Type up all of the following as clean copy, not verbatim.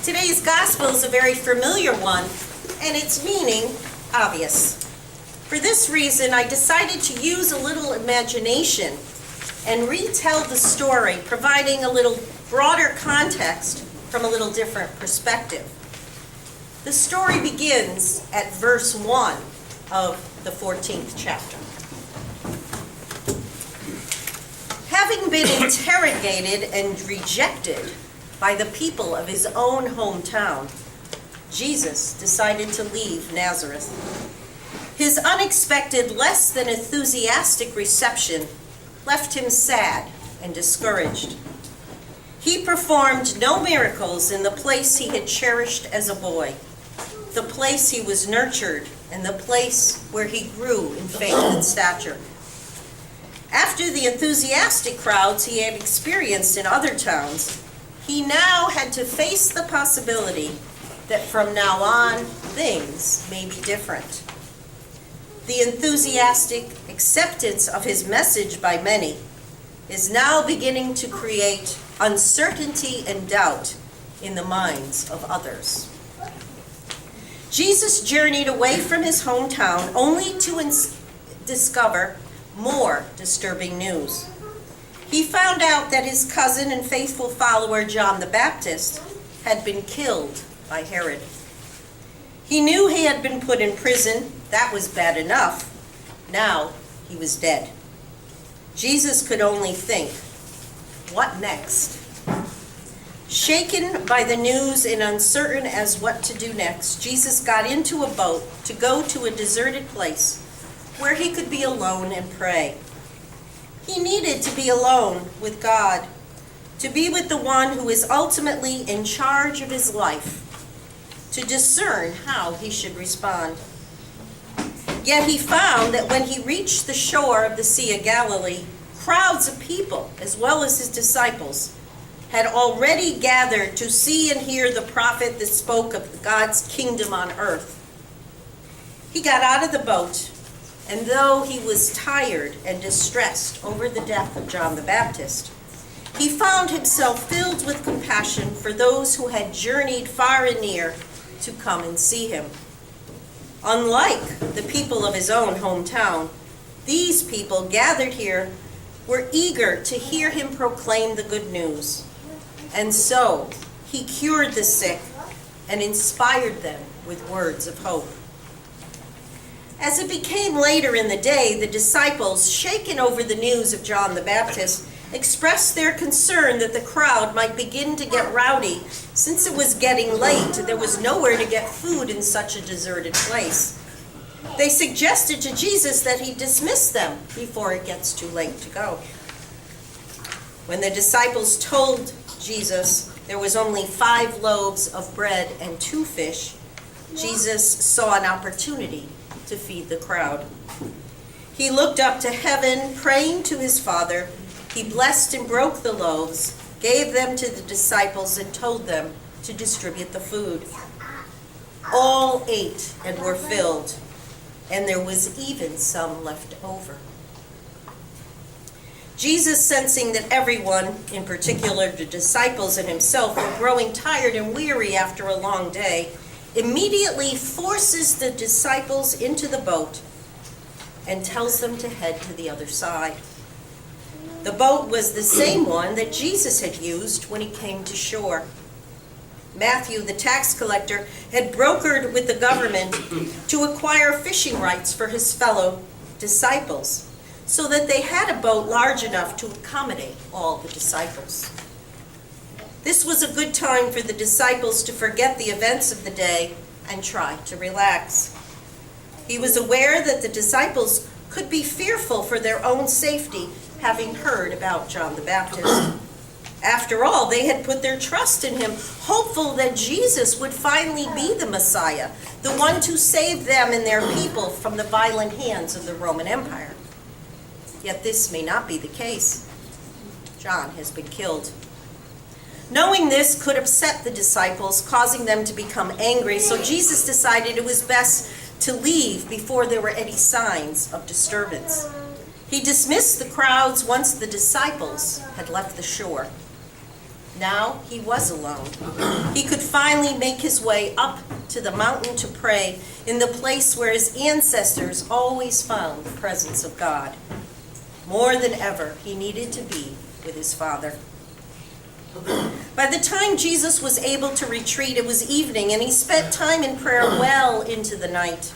Today's gospel is a very familiar one, and its meaning obvious. For this reason, I decided to use a little imagination and retell the story, providing a little broader context from a little different perspective. The story begins at verse 1 of the 14th chapter. Having been interrogated and rejected by the people of his own hometown, Jesus decided to leave Nazareth. His unexpected, less than enthusiastic reception left him sad and discouraged. He performed no miracles in the place he had cherished as a boy, the place he was nurtured, and the place where he grew in faith and stature. After the enthusiastic crowds he had experienced in other towns, he now had to face the possibility that from now on, things may be different. The enthusiastic acceptance of his message by many is now beginning to create uncertainty and doubt in the minds of others. Jesus journeyed away from his hometown only to discover more disturbing news. He found out that his cousin and faithful follower John the Baptist had been killed by Herod. He knew he had been put in prison. That was bad enough. Now he was dead. Jesus could only think, what next? Shaken by the news and uncertain as what to do next, Jesus got into a boat to go to a deserted place where he could be alone and pray. He needed to be alone with God, to be with the one who is ultimately in charge of his life, to discern how he should respond. Yet he found that when he reached the shore of the Sea of Galilee, crowds of people, as well as his disciples, had already gathered to see and hear the prophet that spoke of God's kingdom on earth. He got out of the boat, and though he was tired and distressed over the death of John the Baptist, he found himself filled with compassion for those who had journeyed far and near to come and see him. Unlike the people of his own hometown, these people gathered here were eager to hear him proclaim the good news. And so he cured the sick and inspired them with words of hope. As it became later in the day, the disciples, shaken over the news of John the Baptist, expressed their concern that the crowd might begin to get rowdy since it was getting late and there was nowhere to get food in such a deserted place. They suggested to Jesus that he dismiss them before it gets too late to go. When the disciples told Jesus there was only 5 loaves of bread and 2 fish, Jesus saw an opportunity to feed the crowd. He looked up to heaven, praying to his Father. He blessed and broke the loaves, gave them to the disciples, and told them to distribute the food. All ate and were filled, and there was even some left over. Jesus, sensing that everyone, in particular the disciples and himself, were growing tired and weary after a long day, immediately forces the disciples into the boat and tells them to head to the other side. The boat was the same one that Jesus had used when he came to shore. Matthew, the tax collector, had brokered with the government to acquire fishing rights for his fellow disciples, so that they had a boat large enough to accommodate all the disciples. This was a good time for the disciples to forget the events of the day and try to relax. He was aware that the disciples could be fearful for their own safety, having heard about John the Baptist. After all, they had put their trust in him, hopeful that Jesus would finally be the Messiah, the one to save them and their people from the violent hands of the Roman Empire. Yet this may not be the case. John has been killed. Knowing this could upset the disciples, causing them to become angry, so Jesus decided it was best to leave before there were any signs of disturbance. He dismissed the crowds once the disciples had left the shore. Now he was alone. He could finally make his way up to the mountain to pray in the place where his ancestors always found the presence of God. More than ever, he needed to be with his Father. By the time Jesus was able to retreat, it was evening, and he spent time in prayer well into the night.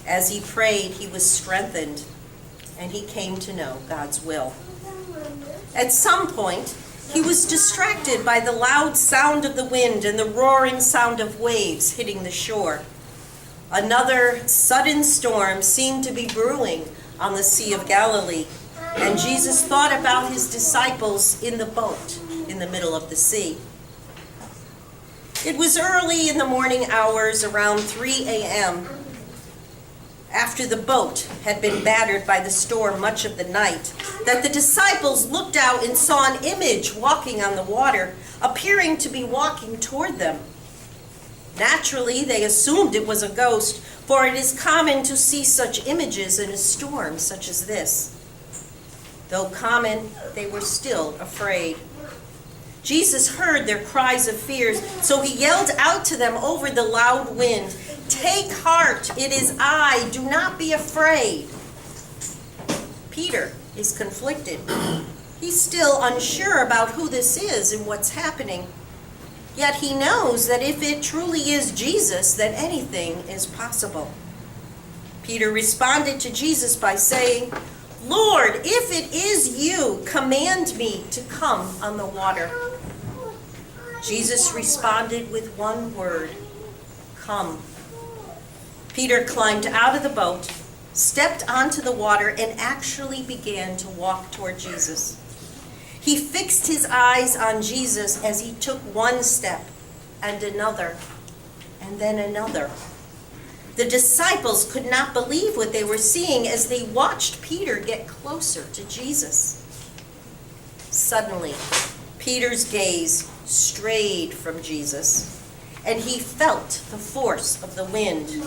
As he prayed, he was strengthened, and he came to know God's will. At some point, he was distracted by the loud sound of the wind and the roaring sound of waves hitting the shore. Another sudden storm seemed to be brewing on the Sea of Galilee, and Jesus thought about his disciples in the boat in the middle of the sea. It was early in the morning hours, around 3 a.m., after the boat had been battered by the storm much of the night, that the disciples looked out and saw an image walking on the water, appearing to be walking toward them. Naturally, they assumed it was a ghost, for it is common to see such images in a storm such as this. Though common, they were still afraid. Jesus heard their cries of fear, so he yelled out to them over the loud wind, "Take heart, it is I, do not be afraid." Peter is conflicted. He's still unsure about who this is and what's happening. Yet he knows that if it truly is Jesus, then anything is possible. Peter responded to Jesus by saying, "Lord, if it is you, command me to come on the water." Jesus responded with one word, "Come." Peter climbed out of the boat, stepped onto the water, and actually began to walk toward Jesus. He fixed his eyes on Jesus as he took one step, and another, and then another. The disciples could not believe what they were seeing as they watched Peter get closer to Jesus. Suddenly, Peter's gaze strayed from Jesus, and he felt the force of the wind.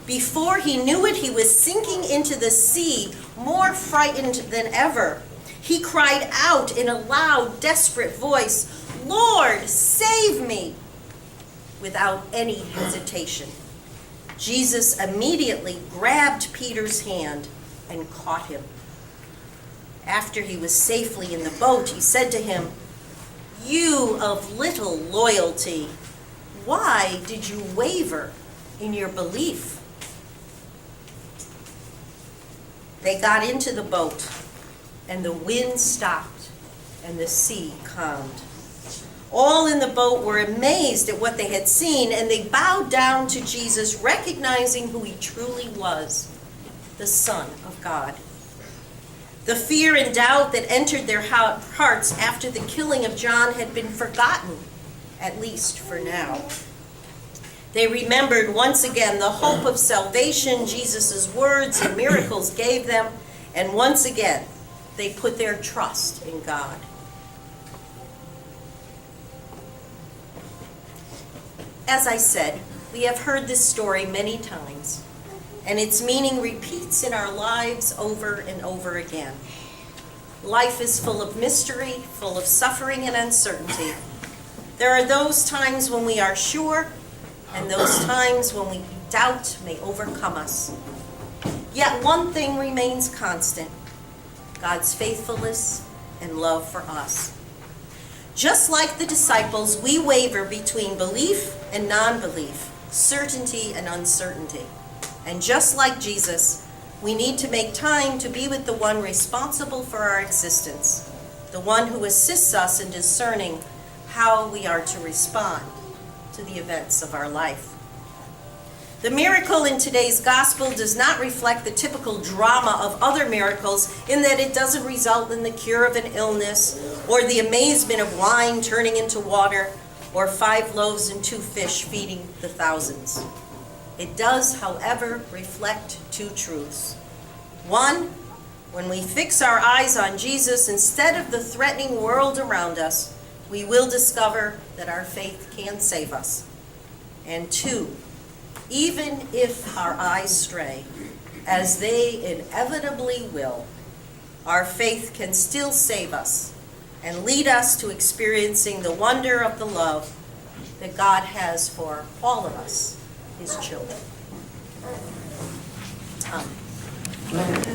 Before he knew it, he was sinking into the sea, more frightened than ever. He cried out in a loud, desperate voice, "Lord, save me!" without any hesitation. Jesus immediately grabbed Peter's hand and caught him. After he was safely in the boat, he said to him, "You of little loyalty, why did you waver in your belief?" They got into the boat, and the wind stopped, and the sea calmed. All in the boat were amazed at what they had seen, and they bowed down to Jesus, recognizing who he truly was, the Son of God. The fear and doubt that entered their hearts after the killing of John had been forgotten, at least for now. They remembered once again the hope of salvation Jesus' words and miracles gave them, and once again they put their trust in God. As I said, we have heard this story many times, and its meaning repeats in our lives over and over again. Life is full of mystery, full of suffering and uncertainty. There are those times when we are sure, and those times when we doubt may overcome us. Yet one thing remains constant: God's faithfulness and love for us. Just like the disciples, we waver between belief and non-belief, certainty and uncertainty. And just like Jesus, we need to make time to be with the one responsible for our existence, the one who assists us in discerning how we are to respond to the events of our life. The miracle in today's gospel does not reflect the typical drama of other miracles in that it doesn't result in the cure of an illness or the amazement of wine turning into water or 5 loaves and 2 fish feeding the thousands. It does, however, reflect 2 truths. One, when we fix our eyes on Jesus instead of the threatening world around us, we will discover that our faith can save us. And 2, even if our eyes stray, as they inevitably will, our faith can still save us, and lead us to experiencing the wonder of the love that God has for all of us, his children. Amen.